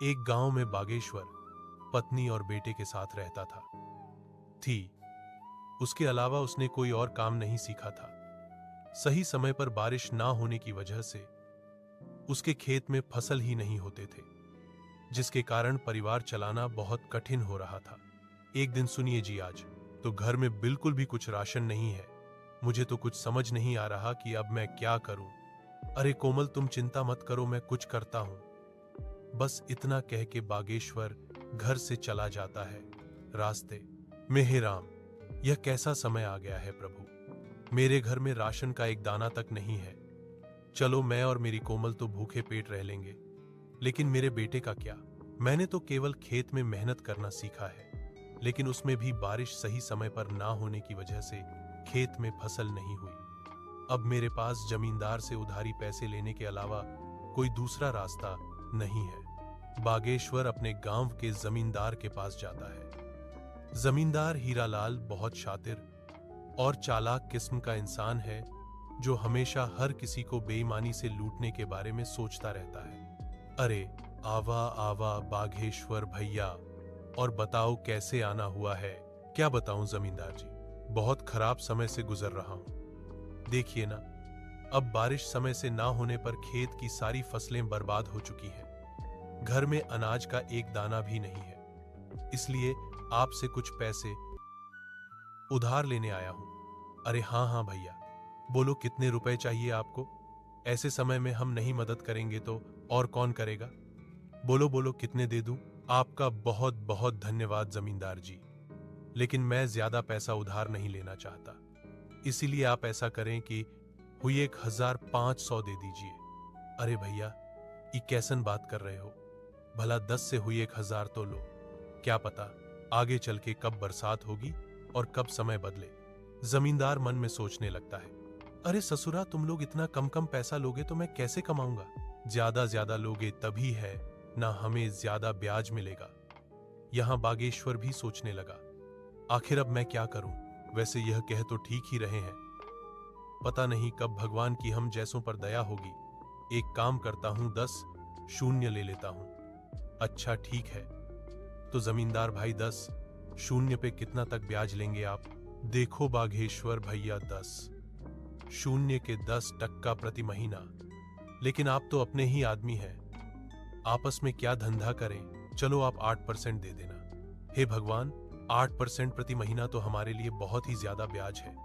एक गांव में बागेश्वर पत्नी और बेटे के साथ रहता था। थी उसके अलावा उसने कोई और काम नहीं सीखा था। सही समय पर बारिश ना होने की वजह से उसके खेत में फसल ही नहीं होते थे, जिसके कारण परिवार चलाना बहुत कठिन हो रहा था। एक दिन सुनिए जी, आज तो घर में बिल्कुल भी कुछ राशन नहीं है। मुझे तो कुछ समझ नहीं आ रहा कि अब मैं क्या करूं। अरे कोमल, तुम चिंता मत करो, मैं कुछ करता हूं। बस इतना कह के बागेश्वर घर से चला जाता है। रास्ते में, हे राम, यह कैसा समय आ गया है प्रभु। मेरे घर में राशन का एक दाना तक नहीं है। चलो, मैं और मेरी कोमल तो भूखे पेट रह लेंगे, लेकिन मेरे बेटे का क्या। मैंने तो केवल खेत में मेहनत करना सीखा है, लेकिन उसमें भी बारिश सही समय पर ना होने की वजह से खेत में फसल नहीं हुई। अब मेरे पास जमींदार से उधारी पैसे लेने के अलावा कोई दूसरा रास्ता नहीं है। बागेश्वर अपने गांव के जमींदार के पास जाता है। जमींदार हीरालाल बहुत शातिर और चालाक किस्म का इंसान है, जो हमेशा हर किसी को बेईमानी से लूटने के बारे में सोचता रहता है। अरे आवा आवा बागेश्वर भैया, और बताओ कैसे आना हुआ है। क्या बताऊं जमींदार जी, बहुत खराब समय से गुजर रहा हूं। देखिए ना, अब बारिश समय से ना होने पर खेत की सारी फसलें बर्बाद हो चुकी हैं। घर में अनाज का एक दाना भी नहीं है, इसलिए आपसे कुछ पैसे उधार लेने आया हूं। अरे हाँ हाँ भैया, बोलो कितने रुपए चाहिए आपको। ऐसे समय में हम नहीं मदद करेंगे तो और कौन करेगा। बोलो बोलो, कितने दे दूं। आपका बहुत बहुत धन्यवाद जमींदार जी, लेकिन मैं ज्यादा पैसा उधार नहीं लेना चाहता, इसीलिए आप ऐसा करें कि हुई 1500 दे दीजिए। अरे भैया, ये कैसन बात कर रहे हो। भला 10 से हुई 1000 तो लो। क्या पता आगे चल के कब बरसात होगी और कब समय बदले। जमींदार मन में सोचने लगता है, अरे ससुरा, तुम लोग इतना कम कम पैसा लोगे तो मैं कैसे कमाऊंगा। ज्यादा लोगे तभी है ना हमें ज्यादा ब्याज मिलेगा। यहां बागेश्वर भी सोचने लगा, आखिर अब मैं क्या करूं। वैसे यह कह तो ठीक ही रहे हैं, पता नहीं कब भगवान की हम जैसों पर दया होगी। एक काम करता हूं, 10 शून्य ले लेता हूं। अच्छा ठीक है, तो जमींदार भाई 10 शून्य पे कितना तक ब्याज लेंगे आप। देखो बागेश्वर भैया, 10 शून्य के 10% प्रति महीना। लेकिन आप तो अपने ही आदमी हैं, आपस में क्या धंधा करें। चलो आप 8% दे देना। हे भगवान, 8% प्रति महीना तो हमारे लिए बहुत ही ज्यादा ब्याज है।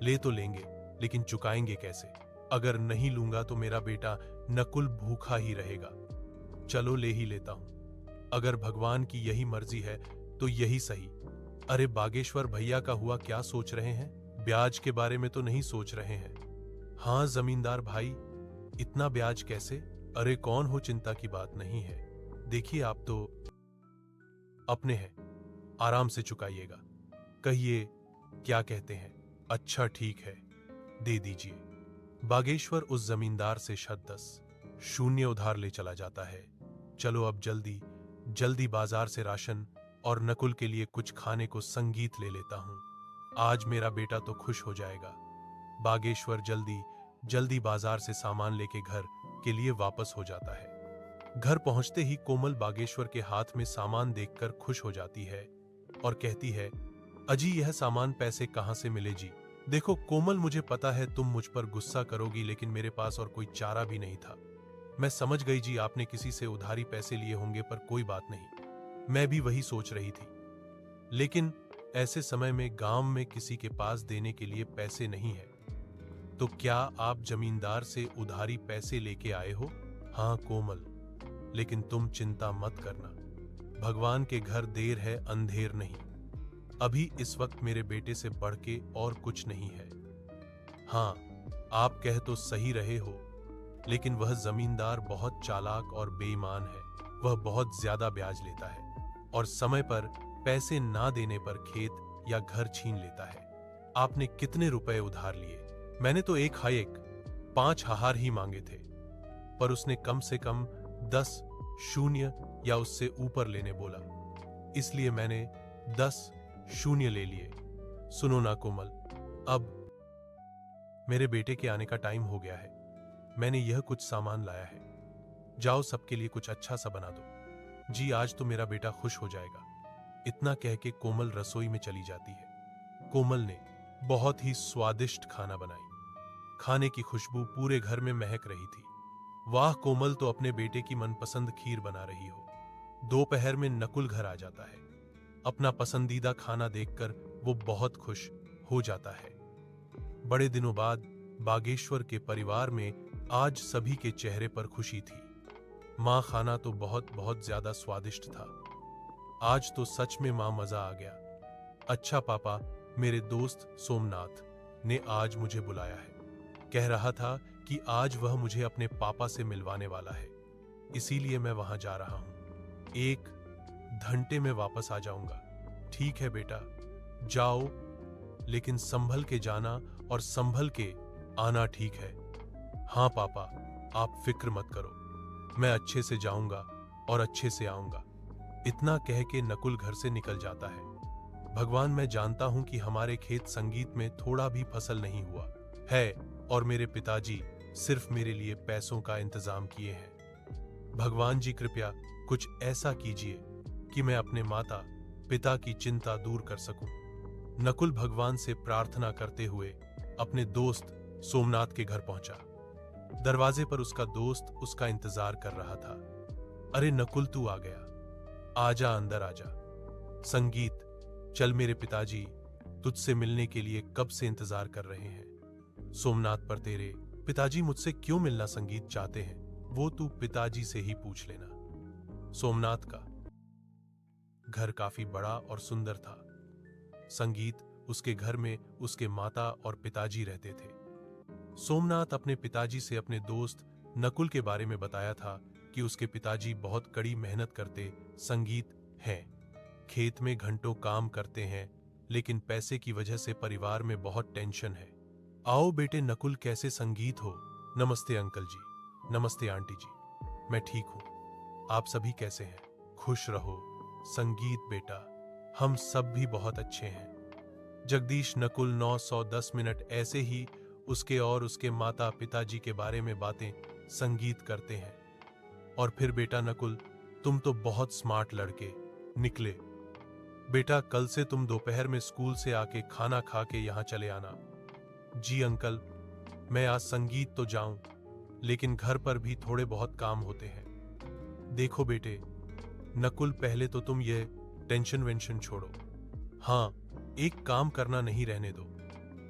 ले तो लेंगे, लेकिन चुकाएंगे कैसे। अगर नहीं लूंगा तो मेरा बेटा नकुल भूखा ही रहेगा। चलो ले ही लेता हूं, अगर भगवान की यही मर्जी है तो यही सही। अरे बागेश्वर भैया का हुआ, क्या सोच रहे हैं। ब्याज के बारे में तो नहीं सोच रहे हैं। हाँ जमींदार भाई, इतना ब्याज कैसे। अरे कौन हो, चिंता की बात नहीं है। देखिए आप तो अपने हैं, आराम से चुकाइएगा। कहिए क्या कहते हैं। अच्छा ठीक है, दे दीजिए। बागेश्वर उस जमींदार से 10 शून्य उधार ले चला जाता है। चलो अब जल्दी जल्दी बाजार से राशन और नकुल के लिए कुछ खाने को संगीत ले लेता हूं। आज मेरा बेटा तो खुश हो जाएगा। बागेश्वर जल्दी जल्दी बाजार से सामान लेके घर के लिए वापस हो जाता है। घर पहुंचते ही कोमल बागेश्वर के हाथ में सामान देखकर खुश हो जाती है और कहती है, अजी यह सामान पैसे कहां से मिले जी। देखो कोमल, मुझे पता है तुम मुझ पर गुस्सा करोगी, लेकिन मेरे पास और कोई चारा भी नहीं था। मैं समझ गई जी, आपने किसी से उधारी पैसे लिए होंगे, पर कोई बात नहीं, मैं भी वही सोच रही थी। लेकिन ऐसे समय में गांव में किसी के पास देने के लिए पैसे नहीं है, तो क्या आप जमींदार से उधारी पैसे लेके आए हो। हाँ कोमल, लेकिन तुम चिंता मत करना, भगवान के घर देर है अंधेर नहीं। अभी इस वक्त मेरे बेटे से बढ़ के और कुछ नहीं है। हाँ, आप कह तो सही रहे हो, लेकिन वह जमींदार बहुत चालाक और बेईमान है। वह बहुत ज्यादा ब्याज लेता है और समय पर पैसे ना देने पर खेत या घर छीन लेता है। आपने कितने रुपए उधार लिए। मैंने तो एक हाय एक 5 हाहार ही मांगे थे, पर उसने कम से कम 10 शून्य या उससे ऊपर लेने बोला, इसलिए मैंने 10 शून्य ले लिए। सुनो ना कोमल, अब मेरे बेटे के आने का टाइम हो गया है। मैंने यह कुछ सामान लाया है, जाओ सबके लिए कुछ अच्छा सा बना दो। जी आज तो मेरा बेटा खुश हो जाएगा। इतना कह के कोमल रसोई में चली जाती है। कोमल ने बहुत ही स्वादिष्ट खाना बनाई। खाने की खुशबू पूरे घर में महक रही थी। वाह, कोमल तो अपने बेटे की मनपसंद खीर बना रही हो। दोपहर में नकुल घर आ जाता है। अपना पसंदीदा खाना देखकर वो बहुत खुश हो जाता है। बड़े दिनों बाद बागेश्वर के परिवार में आज सभी के चेहरे पर खुशी थी। माँ, खाना तो बहुत बहुत ज्यादा स्वादिष्ट था। आज तो सच में माँ मजा आ गया। अच्छा पापा, मेरे दोस्त सोमनाथ ने आज मुझे बुलाया है। कह रहा था कि आज वह मुझे अपने पापा से मिलवाने वाला है, इसीलिए मैं वहां जा रहा हूं। 1 घंटे में वापस आ जाऊंगा। ठीक है बेटा, जाओ, लेकिन संभल के जाना और संभल के आना, ठीक है? हाँ पापा, आप फिक्र मत करो, मैं अच्छे से जाऊंगा और अच्छे से आऊंगा। इतना कह के नकुल घर से निकल जाता है। भगवान, मैं जानता हूं कि हमारे खेत संगीत में थोड़ा भी फसल नहीं हुआ है और मेरे पिताजी सिर्फ मेरे लिए पैसों का इंतजाम किए हैं। भगवान जी, कृपया कुछ ऐसा कीजिए कि मैं अपने माता पिता की चिंता दूर कर सकूं। नकुल भगवान से प्रार्थना करते हुए अपने दोस्त सोमनाथ के घर पहुंचा। दरवाजे पर उसका दोस्त उसका इंतजार कर रहा था। अरे नकुल, तू आ गया, आजा, अंदर आजा। संगीत, चल, मेरे पिताजी तुझसे मिलने के लिए कब से इंतजार कर रहे हैं। सोमनाथ, पर तेरे पिताजी मुझसे क्यों मिलना संगीत चाहते हैं, वो तू पिताजी से ही पूछ लेना। सोमनाथ का घर काफी बड़ा और सुंदर था। संगीत, उसके घर में उसके माता और पिताजी रहते थे। सोमनाथ अपने पिताजी से अपने दोस्त नकुल के बारे में बताया था कि उसके पिताजी बहुत कड़ी मेहनत करते संगीत हैं। खेत में घंटों काम करते हैं, लेकिन पैसे की वजह से परिवार में बहुत टेंशन है। आओ बेटे नकुल, कैसे संगीत हो? नमस्ते अंकल जी, नमस्ते आंटी जी, मैं ठीक हूं। आप सभी कैसे हैं? खुश रहो। संगीत बेटा, हम सब भी बहुत अच्छे हैं। जगदीश, नकुल 910 मिनट ऐसे ही उसके और उसके माता पिताजी के बारे में बातें संगीत करते हैं। और फिर बेटा नकुल, तुम तो बहुत स्मार्ट लड़के निकले। बेटा, कल से तुम दोपहर में स्कूल से आके खाना खा के यहां चले आना। जी अंकल, मैं आज संगीत तो जाऊं, लेकिन घर पर भी थोड़े बहुत काम होते हैं। देखो बेटे नकुल, पहले तो तुम ये टेंशन वेंशन छोड़ो। हाँ, एक काम करना नहीं रहने दो।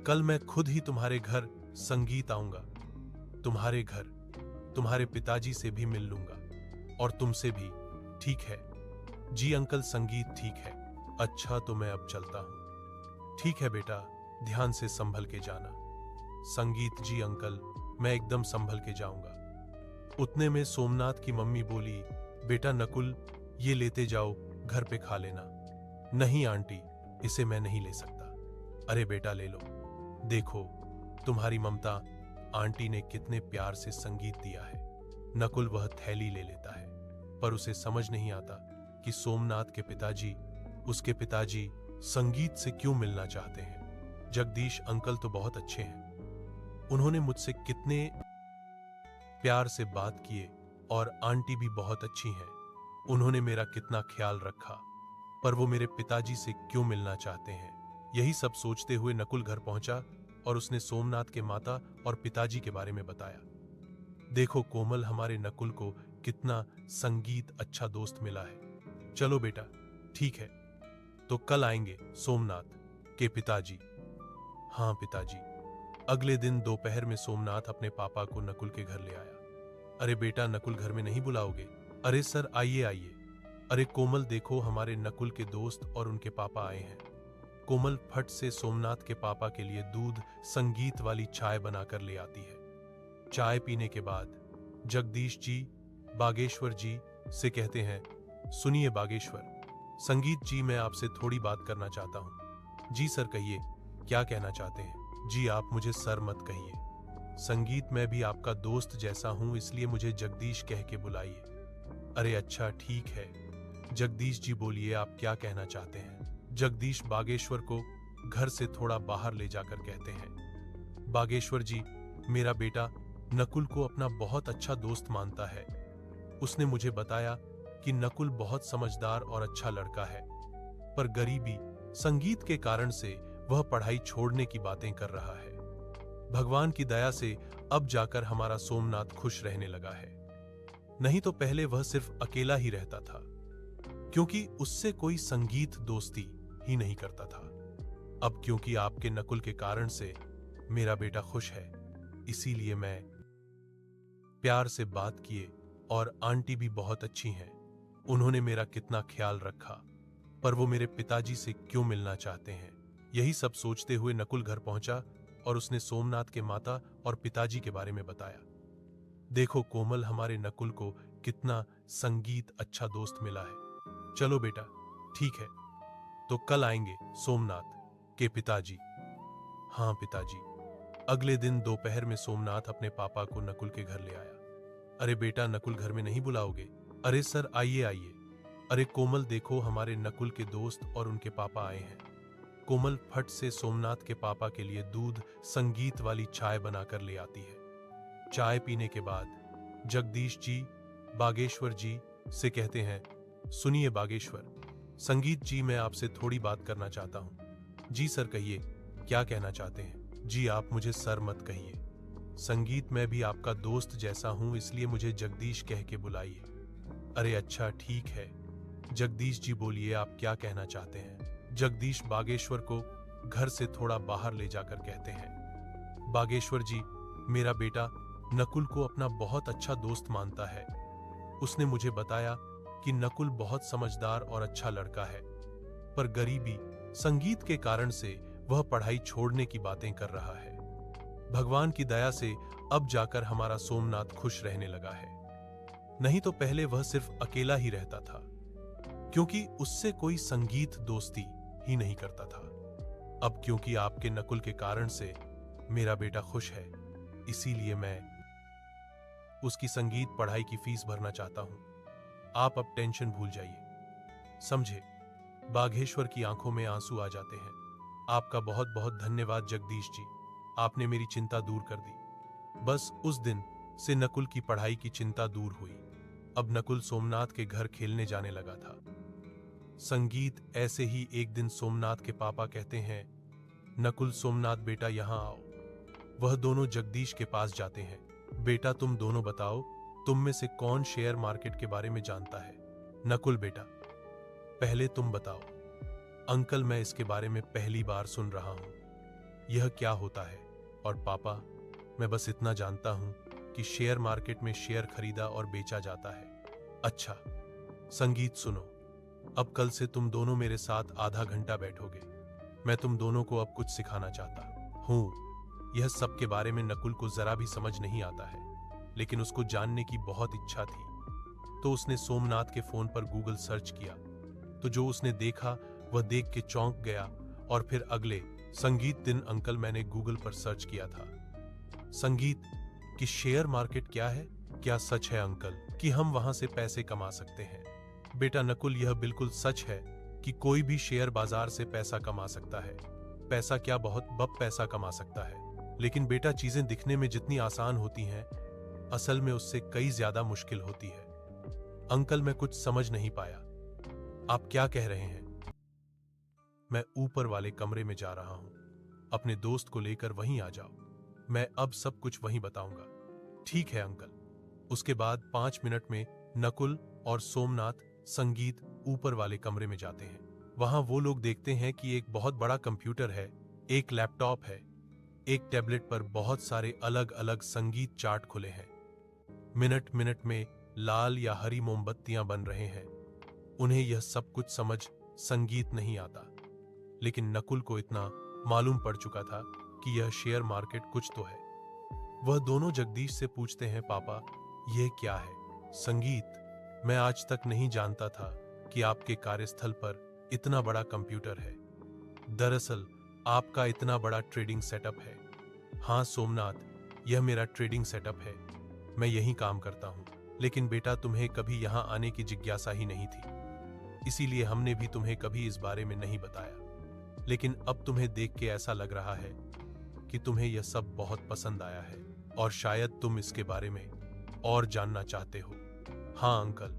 कल मैं खुद ही तुम्हारे घर संगीत आऊंगा। तुम्हारे घर तुम्हारे पिताजी से भी मिल लूंगा और तुमसे भी, ठीक है? जी अंकल, संगीत ठीक है। अच्छा, तो मैं अब चलता हूं। ठीक है बेटा, ध्यान से संभल के जाना। संगीत, जी अंकल, मैं एकदम संभल के जाऊंगा। उतने में सोमनाथ की मम्मी बोली, बेटा नकुल, ये लेते जाओ, घर पे खा लेना। नहीं आंटी, इसे मैं नहीं ले सकता। अरे बेटा ले लो, देखो तुम्हारी ममता आंटी ने कितने प्यार से संगीत दिया है। नकुल वह थैली ले लेता है, पर उसे समझ नहीं आता कि सोमनाथ के पिताजी उसके पिताजी संगीत से क्यों मिलना चाहते हैं। जगदीश अंकल तो बहुत अच्छे हैं, उन्होंने मुझसे कितने प्यार से बात किए और आंटी भी बहुत अच्छी हैं, उन्होंने मेरा कितना ख्याल रखा, पर वो मेरे पिताजी से क्यों मिलना चाहते हैं। यही सब सोचते हुए नकुल घर पहुंचा और उसने सोमनाथ के माता और पिताजी के बारे में बताया। देखो कोमल, हमारे नकुल को कितना संगीत अच्छा दोस्त मिला है। चलो बेटा, ठीक है, तो कल आएंगे सोमनाथ के पिताजी। हाँ पिताजी। अगले दिन दोपहर में सोमनाथ अपने पापा को नकुल के घर ले आया। अरे बेटा, नकुल घर में नहीं बुलाओगे? अरे सर, आइए आइए। अरे कोमल, देखो हमारे नकुल के दोस्त और उनके पापा आए हैं। कोमल फट से सोमनाथ के पापा के लिए दूध संगीत वाली चाय बनाकर ले आती है। चाय पीने के बाद जगदीश जी बागेश्वर जी से कहते हैं, सुनिए बागेश्वर, संगीत जी, मैं आपसे थोड़ी बात करना चाहता हूं। जी सर, कहिए, क्या कहना चाहते हैं? जी आप मुझे सर मत कहिए। संगीत, मैं भी आपका दोस्त जैसा हूं, इसलिए मुझे जगदीश कह के बुलाइए। अरे अच्छा, ठीक है। जगदीश जी बोलिए, आप क्या कहना चाहते हैं? जगदीश बागेश्वर को घर से थोड़ा बाहर ले जाकर कहते हैं, बागेश्वर जी, मेरा बेटा नकुल को अपना बहुत अच्छा दोस्त मानता है। उसने मुझे बताया कि नकुल बहुत समझदार और अच्छा लड़का है, पर गरीबी, संगीत के कारण से वह पढ़ाई छोड़ने की बातें कर रहा है। भगवान की दया से अब जाकर हमारा सोमनाथ खुश रहने लगा है। नहीं तो पहले वह सिर्फ अकेला ही रहता था, क्योंकि उससे कोई संगीत दोस्ती ही नहीं करता था। अब क्योंकि आपके नकुल के कारण से मेरा बेटा खुश है, इसीलिए मैं प्यार से बात किए। और आंटी भी बहुत अच्छी हैं, उन्होंने मेरा कितना ख्याल रखा, पर वो मेरे पिताजी से क्यों मिलना चाहते हैं। यही सब सोचते हुए नकुल घर पहुंचा और उसने सोमनाथ के माता और पिताजी के बारे में बताया। देखो कोमल, हमारे नकुल को कितना संगीत अच्छा दोस्त मिला है। चलो बेटा, ठीक है, तो कल आएंगे सोमनाथ के पिताजी। हाँ पिताजी। अगले दिन दोपहर में सोमनाथ अपने पापा को नकुल के घर ले आया। अरे बेटा, नकुल घर में नहीं बुलाओगे? अरे सर, आइए आइए। अरे कोमल देखो, हमारे नकुल के दोस्त और उनके पापा आए हैं। कोमल फट से सोमनाथ के पापा के लिए दूध संगीत वाली चाय बनाकर ले आती है। चाय पीने के बाद जगदीश जी बागेश्वर जी से कहते हैं, सुनिए बागेश्वर, संगीत जी, मैं आपसे थोड़ी बात करना चाहता हूँ। जी सर, कहिए, क्या कहना चाहते हैं? जी आप मुझे सर मत कहिए, संगीत मैं भी आपका दोस्त जैसा हूं, इसलिए मुझे जगदीश कह के बुलाइए। अरे अच्छा, ठीक है जगदीश जी, बोलिए आप क्या कहना चाहते हैं। जगदीश बागेश्वर को घर से थोड़ा बाहर ले जाकर कहते हैं, बागेश्वर जी, मेरा बेटा नकुल को अपना बहुत अच्छा दोस्त मानता है। उसने मुझे बताया कि नकुल बहुत समझदार और अच्छा लड़का है, पर गरीबी, संगीत के कारण से वह पढ़ाई छोड़ने की बातें कर रहा है। भगवान की दया से अब जाकर हमारा सोमनाथ खुश रहने लगा है। नहीं तो पहले वह सिर्फ अकेला ही रहता था, क्योंकि उससे कोई संगीत दोस्ती ही नहीं करता था। अब क्योंकि आपके नकुल के कारण से मेरा बेटा खुश है, इसीलिए मैं उसकी संगीत पढ़ाई की फीस भरना चाहता हूं। आप अब टेंशन भूल जाइए, समझे? बागेश्वर की आंखों में आंसू आ जाते हैं। आपका बहुत बहुत धन्यवाद जगदीश जी, आपने मेरी चिंता दूर कर दी। बस उस दिन से नकुल की पढ़ाई की चिंता दूर हुई। अब नकुल सोमनाथ के घर खेलने जाने लगा था। संगीत ऐसे ही एक दिन सोमनाथ के पापा कहते हैं, नकुल, सोमनाथ बेटा यहां आओ। वह दोनों जगदीश के पास जाते हैं। बेटा तुम दोनों बताओ, तुम में से कौन शेयर मार्केट के बारे में जानता है? नकुल बेटा, पहले तुम बताओ। अंकल, मैं इसके बारे में पहली बार सुन रहा हूं, यह क्या होता है? और पापा, मैं बस इतना जानता हूं कि शेयर मार्केट में शेयर खरीदा और बेचा जाता है। अच्छा, संगीत सुनो, अब कल से तुम दोनों मेरे साथ आधा घंटा बैठोगे। मैं तुम दोनों को अब कुछ सिखाना चाहता हूं। यह सब के बारे में नकुल को जरा भी समझ नहीं आता है, लेकिन उसको जानने की बहुत इच्छा थी। तो उसने सोमनाथ के फोन पर गूगल सर्च किया, तो जो उसने देखा वह देख के चौंक गया। और फिर अगले संगीत दिन, अंकल, मैंने गूगल पर सर्च किया था संगीत कि शेयर मार्केट क्या है। क्या सच है अंकल कि हम वहां से पैसे कमा सकते हैं? बेटा नकुल, यह बिल्कुल सच है कि कोई भी शेयर बाजार से पैसा कमा सकता है। पैसा क्या, बहुत बब पैसा कमा सकता है। लेकिन बेटा, चीजें दिखने में जितनी आसान होती हैं, असल में उससे कई ज्यादा मुश्किल होती है। अंकल, मैं कुछ समझ नहीं पाया, आप क्या कह रहे हैं? मैं ऊपर वाले कमरे में जा रहा हूं, अपने दोस्त को लेकर वहीं आ जाओ, मैं अब सब कुछ वहीं बताऊंगा। ठीक है अंकल। उसके बाद 5 मिनट में नकुल और सोमनाथ संगीत ऊपर वाले कमरे में जाते हैं। वहां वो लोग देखते हैं कि एक बहुत बड़ा कंप्यूटर है, एक लैपटॉप है, एक टैबलेट पर बहुत सारे अलग अलग संगीत चार्ट खुले हैं। मिनट मिनट में लाल या हरी मोमबत्तियां बन रहे हैं। उन्हें यह सब कुछ समझ संगीत नहीं आता, लेकिन नकुल को इतना मालूम पड़ चुका था कि यह शेयर मार्केट कुछ तो है। वह दोनों जगदीश से पूछते हैं, पापा यह क्या है? संगीत, मैं आज तक नहीं जानता था कि आपके कार्यस्थल पर इतना बड़ा कंप्यूटर है। दरअसल आपका इतना बड़ा ट्रेडिंग सेटअप है। हाँ सोमनाथ, यह मेरा ट्रेडिंग सेटअप है, मैं यहीं काम करता हूँ। लेकिन बेटा, तुम्हें कभी यहाँ आने की जिज्ञासा ही नहीं थी, इसीलिए हमने भी तुम्हें कभी इस बारे में नहीं बताया। लेकिन अब तुम्हें देख के ऐसा लग रहा है कि तुम्हें यह सब बहुत पसंद आया है और शायद तुम इसके बारे में और जानना चाहते हो। हाँ अंकल,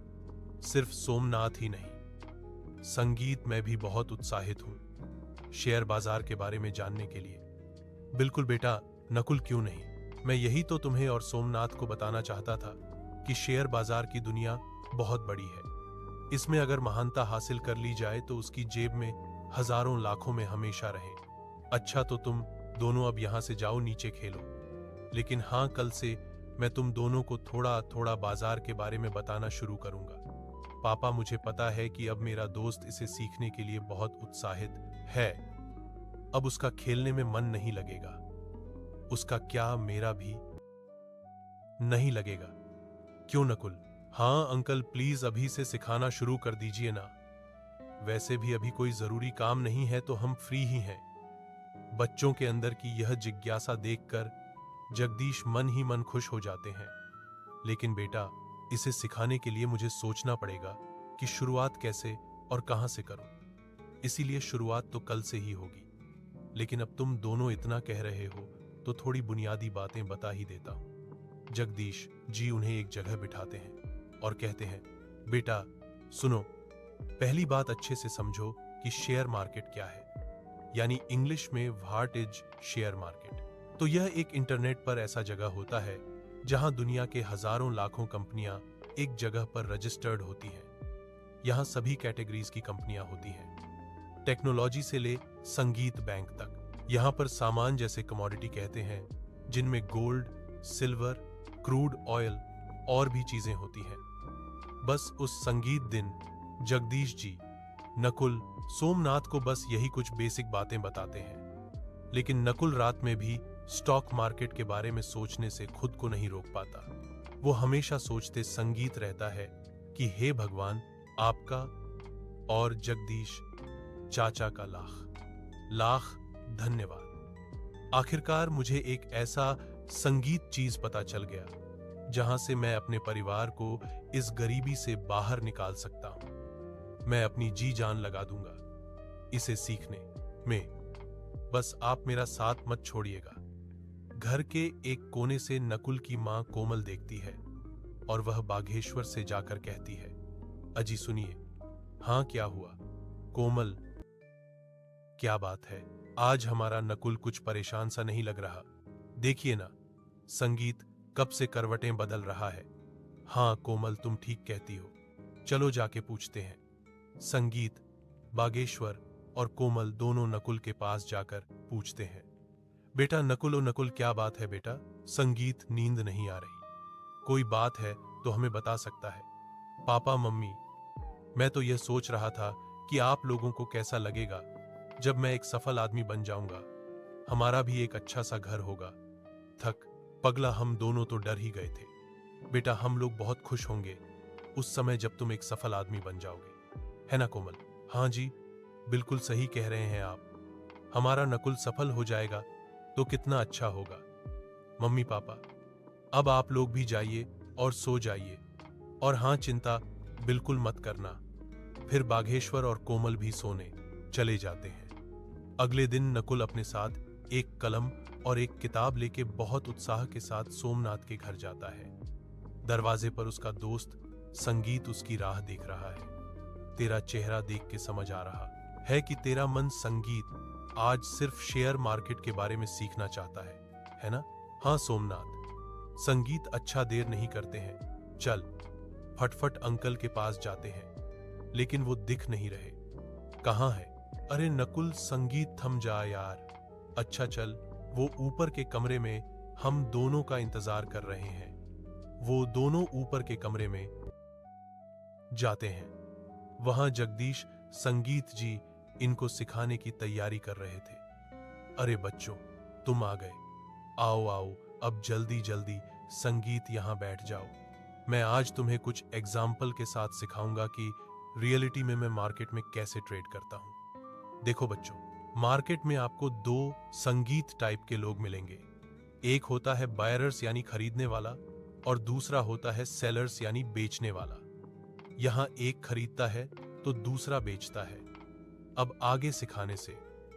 सिर्फ सोमनाथ ही नहीं, संगीत में भी बहुत उत्साहित हूं शेयर बाजार के बारे में जानने के लिए। बिल्कुल बेटा नकुल, क्यों नहीं। मैं यही तो तुम्हें और सोमनाथ को बताना चाहता था कि शेयर बाजार की दुनिया बहुत बड़ी है। इसमें अगर महानता हासिल कर ली जाए तो उसकी जेब में हजारों लाखों में हमेशा रहे। अच्छा तो तुम दोनों अब यहां से जाओ, नीचे खेलो। लेकिन हाँ, कल से मैं तुम दोनों को थोड़ा थोड़ा बाजार के बारे में बताना शुरू करूंगा। पापा, मुझे पता है कि अब मेरा दोस्त इसे सीखने के लिए बहुत उत्साहित है। अब उसका खेलने में मन नहीं लगेगा। उसका क्या, मेरा भी नहीं लगेगा। क्यों नकुल? हाँ अंकल, प्लीज अभी से सिखाना शुरू कर दीजिए ना। वैसे भी अभी कोई जरूरी काम नहीं है तो हम फ्री ही हैं। बच्चों के अंदर की यह जिज्ञासा देखकर जगदीश मन ही मन खुश हो जाते हैं। लेकिन बेटा, इसे सिखाने के लिए मुझे सोचना पड़ेगा कि शुरुआत कैसे और कहां से करूं। इसीलिए शुरुआत तो कल से ही होगी। लेकिन अब तुम दोनों इतना कह रहे हो तो थोड़ी बुनियादी बातें बता ही देता हूं। जगदीश जी उन्हें एक जगह बिठाते हैं और कहते हैं, बेटा सुनो, पहली बात अच्छे से समझो कि शेयर मार्केट क्या है, यानी इंग्लिश में व्हाट इज शेयर मार्केट। तो यह एक इंटरनेट पर ऐसा जगह होता है जहां दुनिया के हजारों लाखों कंपनियां एक जगह पर रजिस्टर्ड होती हैं। यहां सभी कैटेगरीज की कंपनियां होती हैं, टेक्नोलॉजी से ले संगीत बैंक तक। यहां पर सामान जैसे कमोडिटी कहते हैं, जिनमें गोल्ड, सिल्वर, क्रूड ऑयल और भी चीजें होती हैं। बस उस संगीत दिन जगदीश जी नकुल, सोमनाथ को बस यही कुछ बेसिक बातें बताते हैं। लेकिन नकुल रात में भी स्टॉक मार्केट के बारे में सोचने से खुद को नहीं रोक पाता। वो हमेशा सोचते संगीत रहता है कि हे भगवान, आपका और जगदीश चाचा का लाख लाख धन्यवाद। आखिरकार मुझे एक ऐसा संगीत चीज पता चल गया जहां से मैं अपने परिवार को इस गरीबी से बाहर निकाल सकता हूं। मैं अपनी जी जान लगा दूंगा इसे सीखने में। बस आप मेरा साथ मत छोड़िएगा। घर के एक कोने से नकुल की मां कोमल देखती है और वह बाघेश्वर से जाकर कहती है, अजी सुनिए। हाँ क्या हुआ कोमल? क्या बात है? आज हमारा नकुल कुछ परेशान सा नहीं लग रहा। देखिए ना, संगीत कब से करवटें बदल रहा है। हाँ कोमल, तुम ठीक कहती हो। चलो जाके पूछते हैं। संगीत, बागेश्वर और कोमल दोनों नकुल के पास जाकर पूछते हैं, बेटा नकुल, ओ नकुल, क्या बात है बेटा? संगीत, नींद नहीं आ रही? कोई बात है तो हमें बता सकता है। पापा मम्मी, मैं तो यह सोच रहा था कि आप लोगों को कैसा लगेगा जब मैं एक सफल आदमी बन जाऊंगा। हमारा भी एक अच्छा सा घर होगा। थक पगला, हम दोनों तो डर ही गए थे। बेटा हम लोग बहुत खुश होंगे उस समय जब तुम एक सफल आदमी बन जाओगे, है ना कोमल? हाँ जी, बिल्कुल सही कह रहे हैं आप। हमारा नकुल सफल हो जाएगा तो कितना अच्छा होगा। मम्मी पापा, अब आप लोग भी जाइए और सो जाइए। और हाँ, चिंता बिल्कुल मत करना। फिर बाघेश्वर और कोमल भी सोने चले जाते हैं। अगले दिन नकुल अपने साथ एक कलम और एक किताब लेके बहुत उत्साह के साथ सोमनाथ के घर जाता है। दरवाजे पर उसका दोस्त संगीत उसकी राह देख रहा है। तेरा चेहरा देख के समझ आ रहा है कि तेरा मन संगीत आज सिर्फ शेयर मार्केट के बारे में सीखना चाहता है ना? हाँ सोमनाथ, संगीत अच्छा देर नहीं करते हैं, चल फटफट अंकल के पास जाते हैं। लेकिन वो दिख नहीं रहे। कहाँ है? अरे नकुल, संगीत थम जा यार। अच्छा चल, वो ऊपर के कमरे में हम दोनों का इंतजार कर रहे हैं। वो दोनों ऊपर के कमरे में जाते हैं। वहां जगदीश संगीत जी इनको सिखाने की तैयारी कर रहे थे। अरे बच्चों, तुम आ गए। आओ आओ, अब जल्दी जल्दी संगीत यहां बैठ जाओ। मैं आज तुम्हें कुछ एग्जाम्पल के साथ सिखाऊंगा कि रियलिटी में मैं मार्केट में कैसे ट्रेड करता हूं। देखो बच्चों, मार्केट में आपको दो संगीत टाइप के लोग मिलेंगे। एक होता है बायरर्स यानी खरीदने वाला, और दूसरा होता है सेलर्स यानी बेचने वाला। यहां एक खरीदता है तो दूसरा बेचता है। अब आगे सिखाने से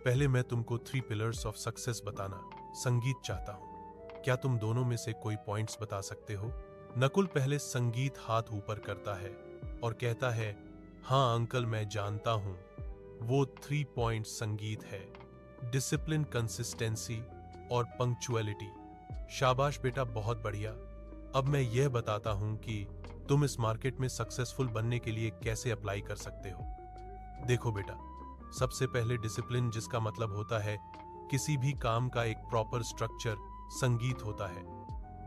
पहले मैं तुमको 3 पिलर्स ऑफ सक्सेस बताना संगीत चाहता हूं। क्या तुम दोनों में से कोई पॉइंट्स बता सकते हो? नकुल पहले संगीत हाथ ऊपर करता है और कहता है, हाँ अंकल मैं जानता हूं, वो 3 पॉइंट संगीत है, डिसिप्लिन, कंसिस्टेंसी और पंक्चुअलिटी। शाबाश बेटा, बहुत बढ़िया। अब मैं यह बताता हूं कि तुम इस मार्केट में सक्सेसफुल बनने के लिए कैसे अप्लाई कर सकते हो। देखो बेटा, सबसे पहले डिसिप्लिन, जिसका मतलब होता है किसी भी काम का एक प्रॉपर स्ट्रक्चर, संगीत होता है।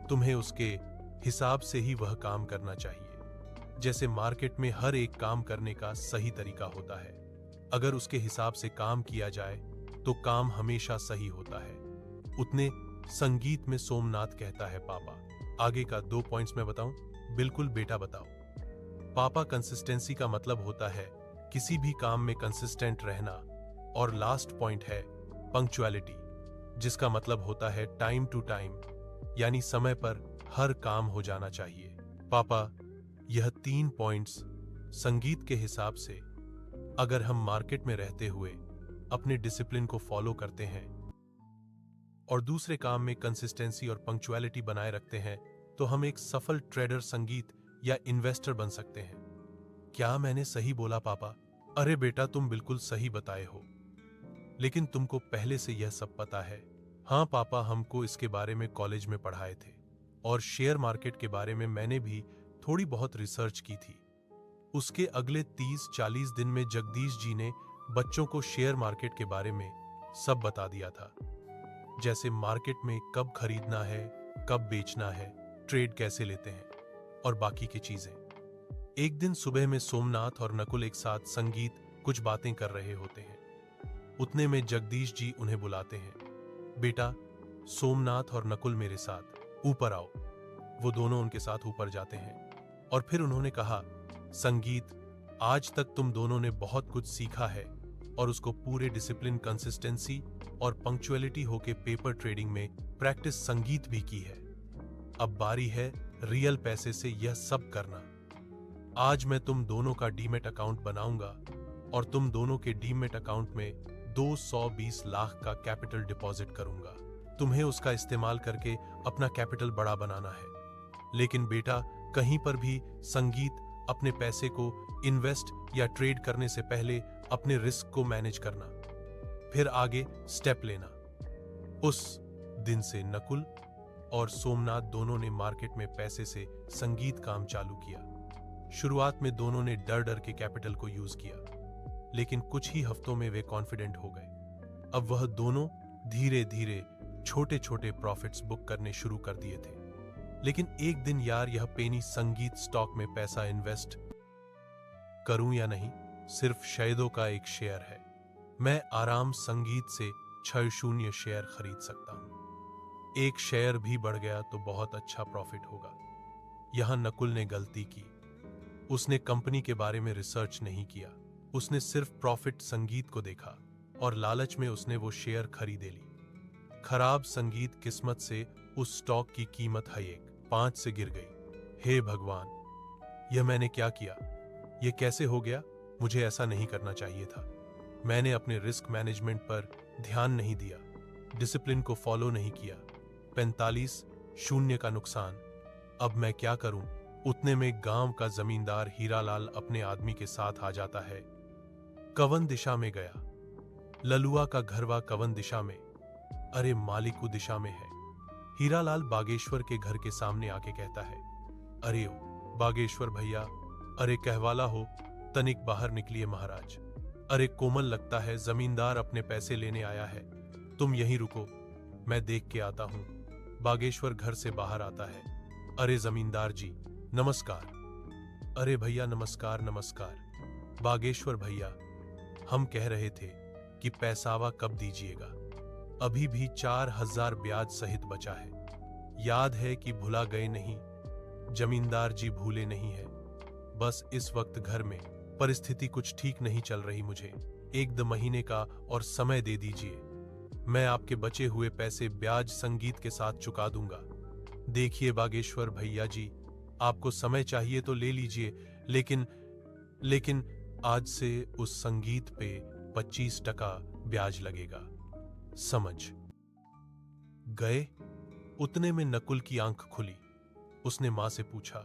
तुम्हें उसके हिसाब से ही वह काम करना चाहिए। जैसे मार्केट में हर एक काम करने का सही तरीका होता है, अगर उसके हिसाब से काम किया जाए तो काम हमेशा सही होता है। उतने संगीत में सोमनाथ कहता है, पापा आगे का 2 पॉइंट्स मैं बताऊं? बिल्कुल बेटा बताओ। पापा, कंसिस्टेंसी का मतलब होता है किसी भी काम में कंसिस्टेंट रहना। और लास्ट पॉइंट है पंक्चुअलिटी, जिसका मतलब होता है टाइम टू टाइम, यानी समय पर हर काम हो जाना चाहिए। पापा, यह 3 पॉइंट्स संगीत के हिसाब से अगर हम मार्केट में रहते हुए अपने डिसिप्लिन को फॉलो करते हैं और दूसरे काम में कंसिस्टेंसी और पंक्चुअलिटी बनाए रखते हैं, तो हम एक सफल ट्रेडर, संगीत या इन्वेस्टर बन सकते हैं। क्या मैंने सही बोला पापा? अरे बेटा, तुम बिल्कुल सही बताए हो, लेकिन तुमको पहले से यह सब पता है? हाँ पापा, हमको इसके बारे में कॉलेज में पढ़ाए थे, और शेयर मार्केट के बारे में मैंने भी थोड़ी बहुत रिसर्च की थी। उसके अगले 30-40 दिन में जगदीश जी ने बच्चों को शेयर मार्केट के बारे में सब बता दिया था, जैसे मार्केट में कब खरीदना है, कब बेचना है, ट्रेड कैसे लेते हैं और बाकी की चीजें। एक दिन सुबह में सोमनाथ और नकुल एक साथ संगीत कुछ बातें कर रहे होते हैं। उतने में जगदीश जी उन्हें बुलाते हैं, बेटा सोमनाथ और नकुल मेरे साथ ऊपर आओ। वो दोनों उनके साथ ऊपर जाते हैं और फिर उन्होंने कहा, संगीत, आज तक तुम दोनों ने बहुत कुछ सीखा है और उसको पूरे डिसिप्लिन, कंसिस्टेंसी और पंक्चुअलिटी होके पेपर ट्रेडिंग में प्रैक्टिस संगीत भी की है। अब बारी है रियल पैसे से यह सब करना। आज मैं तुम दोनों का डीमेट अकाउंट बनाऊंगा और तुम दोनों के डीमेट अकाउंट में 220 लाख का कैपिटल डिपॉजिट करूंगा। तुम्हें उसका इस्तेमाल करके अपना कैपिटल बड़ा बनाना है। लेकिन बेटा, कहीं पर भी संगीत अपने पैसे को इन्वेस्ट या ट्रेड करने से पहले अपने रिस्क को मैनेज करना, फिर आगे स्टेप लेना। उस दिन से नकुल और सोमनाथ दोनों ने मार्केट में पैसे से संगीत काम चालू किया। शुरुआत में दोनों ने डर डर के कैपिटल को यूज किया, लेकिन कुछ ही हफ्तों में वे कॉन्फिडेंट हो गए। अब वह दोनों धीरे धीरे छोटे छोटे प्रॉफिट्स बुक करने शुरू कर दिए थे। लेकिन एक दिन, यार, यह पेनी संगीत स्टॉक में पैसा इन्वेस्ट करूं या नहीं, सिर्फ शायदों का एक शेयर है। मैं आराम संगीत से 6 शेयर खरीद सकता हूं। एक शेयर भी बढ़ गया तो बहुत अच्छा प्रॉफिट होगा। यहां नकुल ने गलती की। उसने कंपनी के बारे में रिसर्च नहीं किया। उसने सिर्फ प्रॉफिट संगीत को देखा और लालच में उसने वो शेयर खरीदे ली। खराब संगीत किस्मत से उस स्टॉक की कीमत 5 से गिर गई। हे भगवान, यह मैंने क्या किया? यह कैसे हो गया? मुझे ऐसा नहीं करना चाहिए था। मैंने अपने रिस्क मैनेजमेंट पर ध्यान नहीं दिया, डिसिप्लिन को फॉलो नहीं किया। 45 का नुकसान। अब मैं क्या करूं? उतने में गांव का जमींदार हीरालाल अपने आदमी के साथ आ जाता है। कवन दिशा में गया? ललुआ का घरवा कवन दिशा में? अरे मालिकू दिशा में है। हीरालाल बागेश्वर के घर के सामने आके कहता है, अरे ओ बागेश्वर भैया, अरे कहवाला हो, तनिक बाहर निकलिए महाराज। अरे कोमल लगता है जमींदार अपने पैसे लेने आया है, तुम यहीं रुको, मैं देख के आता हूं। बागेश्वर घर से बाहर आता है। अरे जमींदार जी नमस्कार। अरे भैया नमस्कार नमस्कार। बागेश्वर भैया, हम कह रहे थे कि पैसावा कब दीजिएगा? अभी भी 4000 ब्याज सहित बचा है। याद है कि भुला गए नहीं? जमींदार जी भूले नहीं है, बस इस वक्त घर में परिस्थिति कुछ ठीक नहीं चल रही। मुझे 1-2 महीने का और समय दे दीजिए, मैं आपके बचे हुए पैसे ब्याज संगीत के साथ चुका दूंगा। देखिए बागेश्वर भैया जी, आपको समय चाहिए तो ले लीजिए, लेकिन आज से उस संगीत पे 25% ब्याज लगेगा, समझ गए? उतने में नकुल की आंख खुली। उसने मां से पूछा,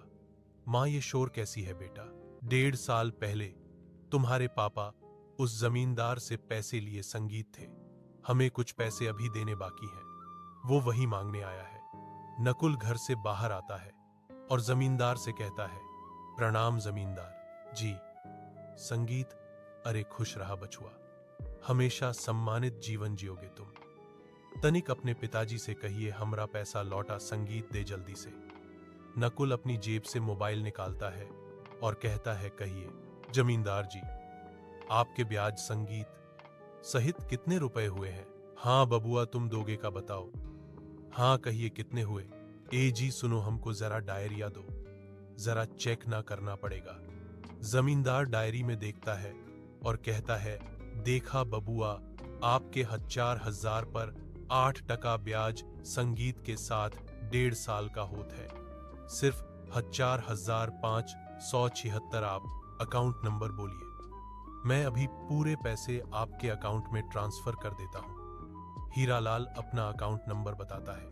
मां ये शोर कैसी है बेटा? 1.5 साल पहले तुम्हारे पापा उस जमींदार से पैसे लिए संगीत थे। हमें कुछ पैसे अभी देने बाकी हैं। वो वही मांगने आया है। नकुल घर से बाहर आता है और जमींदार से कहता है, प्रणाम जमींदार जी। संगीत, अरे खुश रहा बछुआ, हमेशा सम्मानित जीवन जियोगे तुम। तनिक अपने पिताजी से कहिए हमरा पैसा लौटा, संगीत दे जल्दी से। नकुल अपनी जेब से मोबाइल निकालता है और कहता है, कहिए जमींदार जी, आपके ब्याज संगीत सहित कितने रुपए हुए हैं? हाँ बबुआ, तुम दोगे का बताओ। हाँ कहिए कितने हुए? ए जी सुनो, हमको जरा डायरिया दो, जरा चेक ना करना पड़ेगा। जमींदार डायरी में देखता है और कहता है, देखा बबुआ, आपके 4,000 पर 8% ब्याज संगीत के साथ 1.5 साल का होता है। सिर्फ 4,576 आप अकाउंट नंबर बोलिए, मैं अभी पूरे पैसे आपके अकाउंट में ट्रांसफर कर देता हूं। हीरालाल अपना अकाउंट नंबर बताता है।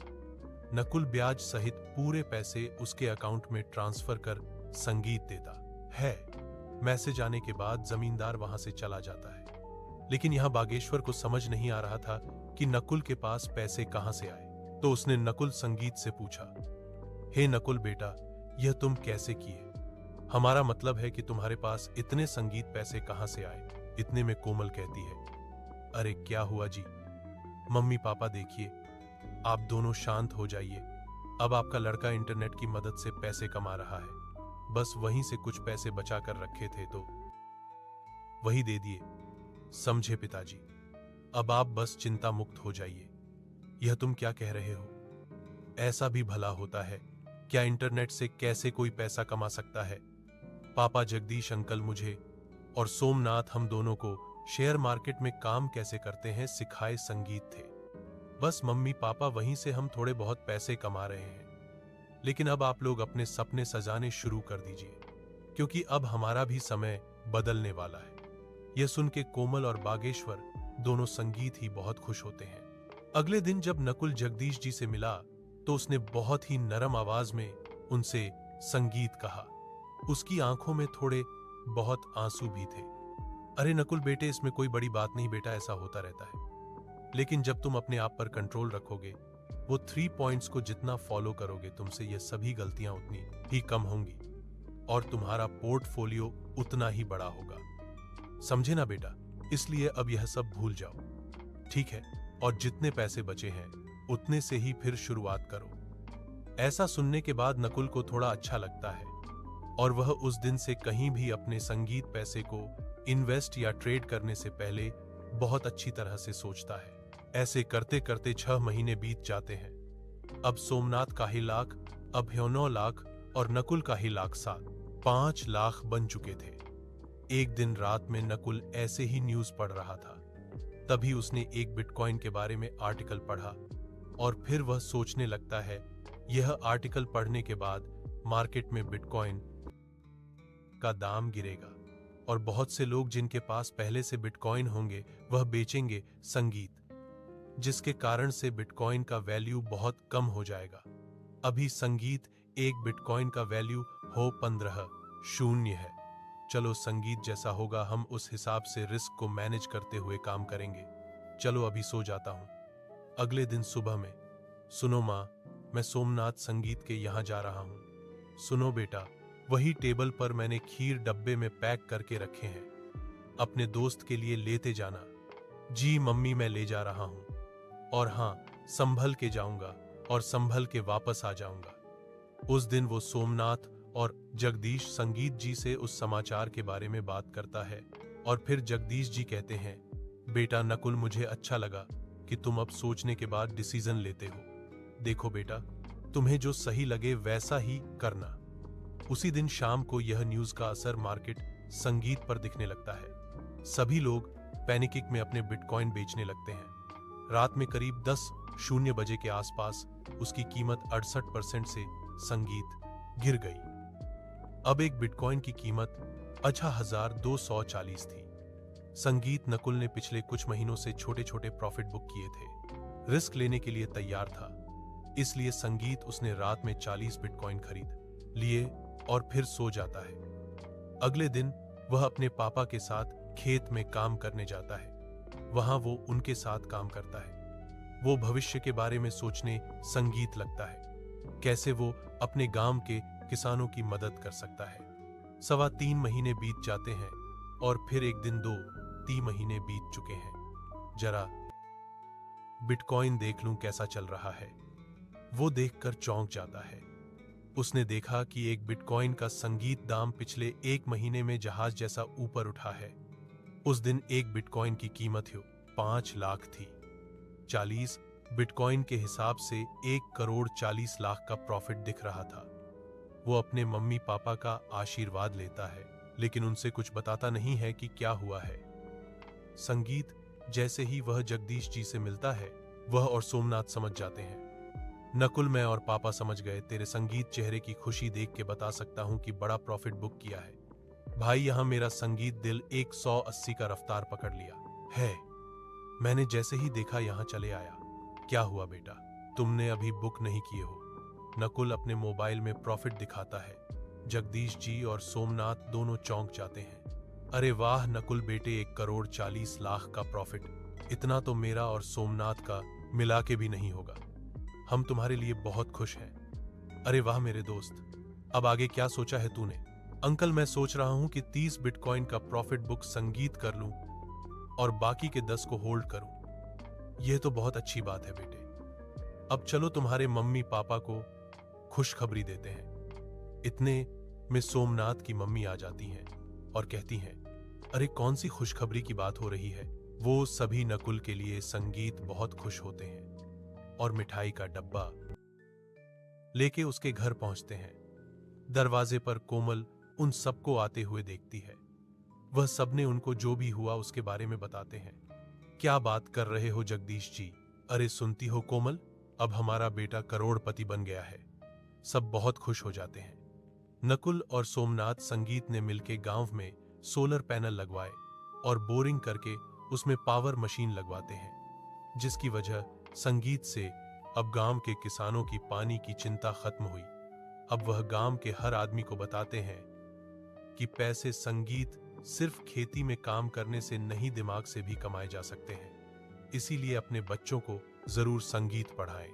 नकुल ब्याज सहित पूरे पैसे उसके अकाउंट में ट्रांसफर कर संगीत देता है। मैसेज आने के बाद जमींदार वहां से चला जाता है। लेकिन यहां बागेश्वर को समझ नहीं आ रहा था कि नकुल के पास पैसे कहां से आए। तो उसने नकुल संगीत से पूछा, हे नकुल बेटा, यह तुम कैसे किए? हमारा मतलब है कि तुम्हारे पास इतने संगीत पैसे कहां से आए? इतने में कोमल कहती है, अरे क्या हुआ जी? मम्मी पापा देखिए, आप दोनों शांत हो जाइए। अब आपका लड़का इंटरनेट की मदद से पैसे कमा रहा है। बस वहीं से कुछ पैसे बचा कर रखे थे तो वही दे दिए, समझे पिताजी। अब आप बस चिंता मुक्त हो जाइए। यह तुम क्या कह रहे हो? ऐसा भी भला होता है क्या? इंटरनेट से कैसे कोई पैसा कमा सकता है? पापा जगदीश अंकल मुझे और सोमनाथ हम दोनों को शेयर मार्केट में काम कैसे करते हैं सिखाए संगीत थे। बस मम्मी पापा वहीं से हम थोड़े बहुत पैसे कमा रहे हैं। लेकिन अब आप लोग अपने सपने सजाने शुरू कर दीजिए, क्योंकि अब हमारा भी समय बदलने वाला है। यह सुन के कोमल और बागेश्वर दोनों संगीत ही बहुत खुश होते हैं। अगले दिन जब नकुल जगदीश जी से मिला तो उसने बहुत ही नरम आवाज में उनसे संगीत कहा। उसकी आंखों में थोड़े बहुत आंसू भी थे। अरे नकुल बेटे, इसमें कोई बड़ी बात नहीं बेटा, ऐसा होता रहता है। लेकिन जब तुम अपने आप पर कंट्रोल रखोगे, वो 3 पॉइंट्स को जितना फॉलो करोगे, तुमसे ये सभी गलतियां उतनी ही कम होंगी और तुम्हारा पोर्टफोलियो उतना ही बड़ा होगा। समझे ना बेटा? इसलिए अब यह सब भूल जाओ, ठीक है? और जितने पैसे बचे हैं उतने से ही फिर शुरुआत करो। ऐसा सुनने के बाद नकुल को थोड़ा अच्छा लगता है और वह उस दिन से कहीं भी अपने संगीत पैसे को इन्वेस्ट या ट्रेड करने से पहले बहुत अच्छी तरह से सोचता है। ऐसे करते करते 6 महीने बीत जाते हैं। अब सोमनाथ का ही लाख, अब 9 लाख और नकुल का ही लाख 7, 5 लाख बन चुके थे। एक दिन रात में नकुल ऐसे ही न्यूज पढ़ रहा था, तभी उसने एक बिटकॉइन के बारे में आर्टिकल पढ़ा और फिर वह सोचने लगता है, यह आर्टिकल पढ़ने के बाद मार्केट में बिटकॉइन का दाम गिरेगा और बहुत से लोग जिनके पास पहले से बिटकॉइन होंगे वह बेचेंगे संगीत, जिसके कारण से बिटकॉइन का वैल्यू बहुत कम हो जाएगा। अभी संगीत एक बिटकॉइन का वैल्यू हो 15,000 है। चलो संगीत जैसा होगा हम उस हिसाब से रिस्क को मैनेज करते हुए काम करेंगे। चलो अभी सो जाता हूं। अगले दिन सुबह में, सुनो माँ, मैं सोमनाथ संगीत के यहाँ जा रहा हूँ। सुनो बेटा, वही टेबल पर मैंने खीर डब्बे में पैक करके रखे हैं, अपने दोस्त के लिए लेते जाना। जी मम्मी, मैं ले जा रहा हूँ। और हाँ, संभल के जाऊंगा और संभल के वापस आ जाऊंगा। उस दिन वो सोमनाथ और जगदीश संगीत जी से उस समाचार के बारे में बात करता है और फिर जगदीश जी कहते हैं, बेटा नकुल, मुझे अच्छा लगा कि तुम अब सोचने के बाद डिसीजन लेते हो। देखो बेटा, तुम्हें जो सही लगे वैसा ही करना। उसी दिन शाम को यह न्यूज का असर मार्केट संगीत पर दिखने लगता है। सभी लोग पैनिकिक में अपने बिटकॉइन बेचने लगते हैं। रात में करीब 10:00 बजे के आसपास उसकी कीमत 68% से संगीत गिर गई। अब एक बिटकॉइन की कीमत 18,240 थी। संगीत नकुल ने पिछले कुछ महीनों से छोटे छोटे प्रॉफिट बुक किए थे। रिस्क लेने के लिए तैयार था, इसलिए संगीत उसने रात में 40 बिटकॉइन खरीद लिए और फिर सो जाता है। अगले दिन वह अपने पापा के साथ खेत में काम करने जाता है। वहां वो उनके साथ काम करता है। वो भविष्य के बारे में सोचने संगीत लगता है, कैसे वो अपने गांव के किसानों की मदद कर सकता है। 3.25 महीने बीत जाते हैं और फिर एक दिन 2-3 महीने बीत चुके हैं। जरा बिटकॉइन देख लूं कैसा चल रहा है। वो देखकर चौंक जाता है। उसने देखा कि एक बिटकॉइन का संगीत दाम पिछले 1 महीने में जहाज जैसा ऊपर उठा है। उस दिन एक बिटकॉइन की कीमत 5 लाख थी। 40 बिटकॉइन के हिसाब से 1,40,00,000 का प्रॉफिट दिख रहा था। वो अपने मम्मी पापा का आशीर्वाद लेता है, लेकिन उनसे कुछ बताता नहीं है कि क्या हुआ है। संगीत जैसे ही वह जगदीश जी से मिलता है, वह और सोमनाथ समझ जाते हैं। नकुल, मैं और पापा समझ गए। तेरे संगीत चेहरे की खुशी देख के बता सकता हूं कि बड़ा प्रॉफिट बुक किया है। भाई, यहां मेरा संगीत दिल 180 का रफ्तार पकड़ लिया है। मैंने जैसे ही देखा यहां चले आया। क्या हुआ बेटा, तुमने अभी बुक नहीं किए हो? नकुल अपने मोबाइल में प्रॉफिट दिखाता है। जगदीश जी और सोमनाथ दोनों चौंक जाते हैं। अरे वाह नकुल बेटे, 1,40,00,000 का प्रॉफिट। इतना तो मेरा और सोमनाथ का मिला के भी नहीं होगा। हम तुम्हारे लिए बहुत खुश हैं। अरे वाह मेरे दोस्त, अब आगे क्या सोचा है तूने? अंकल, मैं सोच रहा हूं कि 30 बिटकॉइन का प्रॉफिट बुक संगीत कर लूं और बाकी के 10 को होल्ड करूं। यह तो बहुत अच्छी बात है बेटे। अब चलो तुम्हारे मम्मी पापा को खुशखबरी देते हैं। इतने में सोमनाथ की मम्मी आ जाती हैं और कहती हैं, अरे कौन सी खुशखबरी की बात हो रही है? वो सभी नकुल के लिए संगीत बहुत खुश होते हैं और मिठाई का डब्बा लेके उसके घर पहुंचते हैं। दरवाजे पर कोमल उन सबको आते हुए देखती है। वह सबने उनको जो भी हुआ उसके बारे में बताते हैं। क्या बात कर रहे हो जगदीश जी? अरे सुनती हो कोमल, अब हमारा बेटा करोड़पति बन गया है। सब बहुत खुश हो जाते हैं। नकुल और सोमनाथ संगीत ने मिलकर गांव में सोलर पैनल लगवाए और बोरिंग करके उसमें पावर मशीन लगवाते हैं, जिसकी वजह संगीत से अब गांव के किसानों की पानी की चिंता खत्म हुई। अब वह गांव के हर आदमी को बताते हैं कि पैसे संगीत सिर्फ खेती में काम करने से नहीं, दिमाग से भी कमाए जा सकते हैं। इसीलिए अपने बच्चों को जरूर संगीत पढ़ाएं।